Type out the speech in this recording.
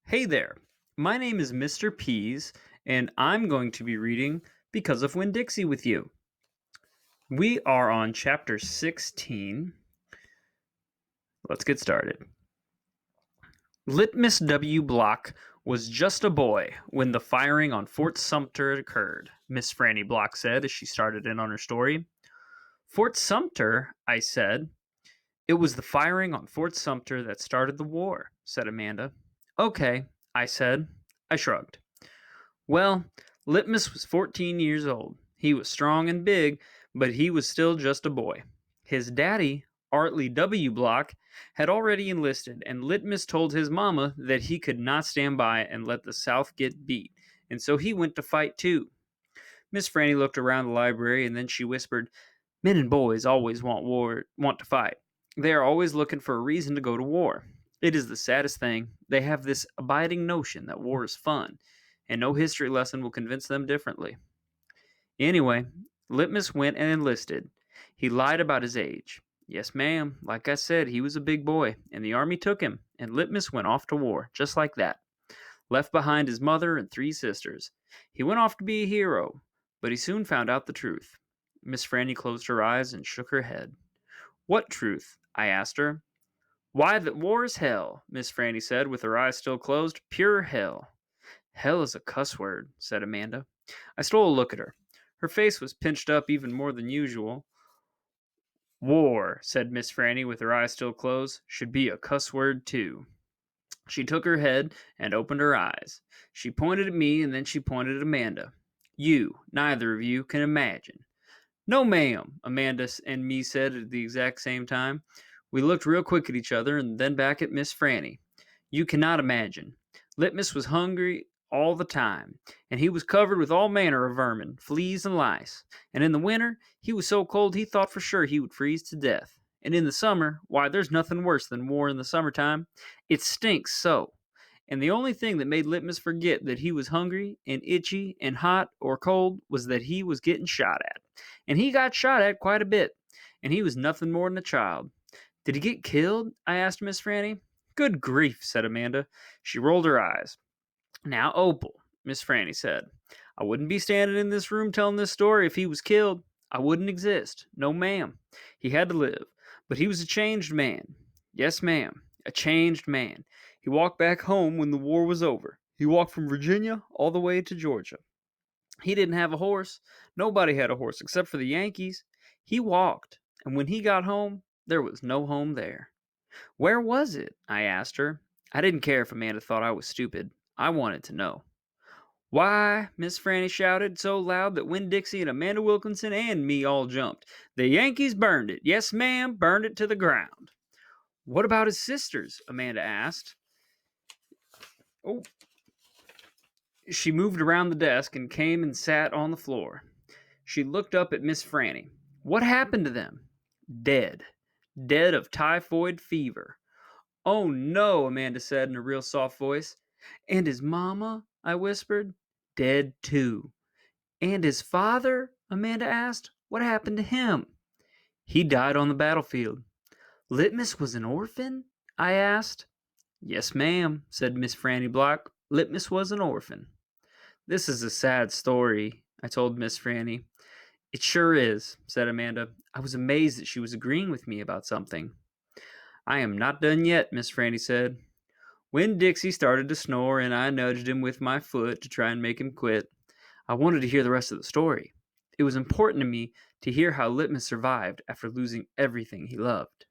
Hey there, my name is Mr. Pease, and I'm going to be reading Because of Winn Dixie with you. We are on chapter 16. Let's get started. Litmus W. Block was just a boy when the firing on Fort Sumter occurred, Miss Franny Block said as she started in on her story. Fort Sumter, I said. It was the firing on Fort Sumter that started the war, said Amanda. Okay, I said. I shrugged. Well, Litmus was 14 years old. He was strong and big, but he was still just a boy. His daddy, Artley W. Block, had already enlisted, and Litmus told his mama that he could not stand by and let the South get beat, and so he went to fight too. Miss Franny looked around the library, and then she whispered, Men and boys always want to fight. They are always looking for a reason to go to war. It is the saddest thing. They have this abiding notion that war is fun, and no history lesson will convince them differently. Anyway, Litmus went and enlisted. He lied about his age. Yes, ma'am. Like I said, he was a big boy, and the army took him, and Litmus went off to war, just like that. Left behind his mother and three sisters. He went off to be a hero, but he soon found out the truth. Miss Franny closed her eyes and shook her head. What truth? I asked her. Why, that war is hell, Miss Franny said, with her eyes still closed. Pure hell. Hell is a cuss word, said Amanda. I stole a look at her. Her face was pinched up even more than usual. War, said Miss Franny, with her eyes still closed, should be a cuss word, too. She took her head and opened her eyes. She pointed at me and then she pointed at Amanda. You, neither of you, can imagine. No, ma'am, Amanda and me said at the exact same time. We looked real quick at each other and then back at Miss Franny. You cannot imagine. Litmus was hungry all the time, and he was covered with all manner of vermin, fleas, and lice. And in the winter, he was so cold he thought for sure he would freeze to death. And in the summer, why, there's nothing worse than war in the summertime. It stinks so. And the only thing that made Litmus forget that he was hungry and itchy and hot or cold was that he was getting shot at. And he got shot at quite a bit, and he was nothing more than a child. Did he get killed? I asked Miss Franny. Good grief, said Amanda. She rolled her eyes. Now, Opal, Miss Franny said, I wouldn't be standing in this room telling this story if he was killed. I wouldn't exist. No, ma'am. He had to live. But he was a changed man. Yes, ma'am. A changed man. He walked back home when the war was over. He walked from Virginia all the way to Georgia. He didn't have a horse. Nobody had a horse except for the Yankees. He walked. And when he got home, there was no home there. Where was it? I asked her. I didn't care if Amanda thought I was stupid. I wanted to know. Why, Miss Franny shouted so loud that Winn Dixie and Amanda Wilkinson and me all jumped. The Yankees burned it. Yes, ma'am, burned it to the ground. What about his sisters? Amanda asked. Oh, she moved around the desk and came and sat on the floor. She looked up at Miss Franny. What happened to them? Dead. Dead of typhoid fever. Oh, no, Amanda said in a real soft voice. And his mama? I whispered. Dead, too. And his father? Amanda asked. What happened to him? He died on the battlefield. Litmus was an orphan? I asked. Yes, ma'am, said Miss Franny Block. Litmus was an orphan. This is a sad story, I told Miss Franny. It sure is, said Amanda. I was amazed that she was agreeing with me about something. I am not done yet, Miss Franny said. When Dixie started to snore and I nudged him with my foot to try and make him quit, I wanted to hear the rest of the story. It was important to me to hear how Litmus survived after losing everything he loved.